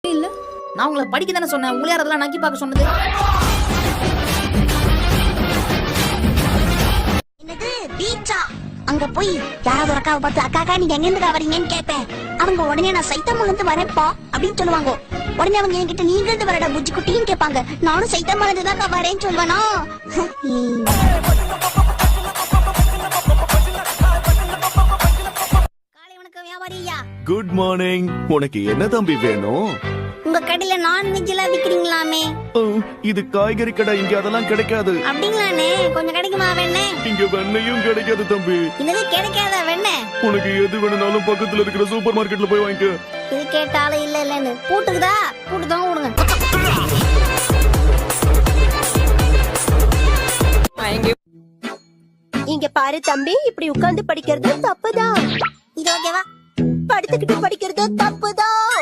இல்ல நான் உங்களை படிக்க தானே சொன்னேன். உங்களை யார் அதெல்லாம் நக்கி பார்க்க சொன்னது? என்னது பீச்சா? அங்க போய் யாராவது ஒரு அக்காவை பார்த்து அக்கா நீங்க எங்க இருந்து வரீங்கன்னு கேட்பேன். அவங்க உடனே நான் சைத்தாமால இருந்து வரேன்ப்பா அப்படின்னு சொல்லுவாங்க. உடனே அவங்க என்கிட்ட நீங்க இருந்து வரடா புஜ்ஜி குட்டின்னு கேட்பாங்க. நானும் சைத்தாமால இருந்து தான் வரேன்னு சொல்லுவேனா. காலை வணக்கம் வியாபாரியா. Good morning. உனக்கு என்ன தம்பி வேணும்? உங்க கடையில நான்வெஜ் எல்லாம் விக்கிறீங்களாமே? இது காய்கறி கடை, இங்க அதெல்லாம் கிடைக்காது. அப்படிங்களானே, கொஞ்சம் கிடைக்குமா வெண்ணே? இங்க வெண்ணையும் கிடைக்காது தம்பி. என்னது கிடைக்காத வெண்ணே? உனக்கு எது வேணும்னாலும் பக்கத்துல இருக்கிற சூப்பர் மார்க்கெட்ல போய் வாங்கிக்க. இது கேட்டாலும் இல்ல இல்லன்னு பூட்டுக்குதா? பூட்டுதான் விடுங்க. இங்க பாரு தம்பி, இப்படி உட்கார்ந்து படிக்கிறது தப்புதான். இது ஓகேவா? படுத்துக்கிட்டு படிக்கிறது தப்புதான்.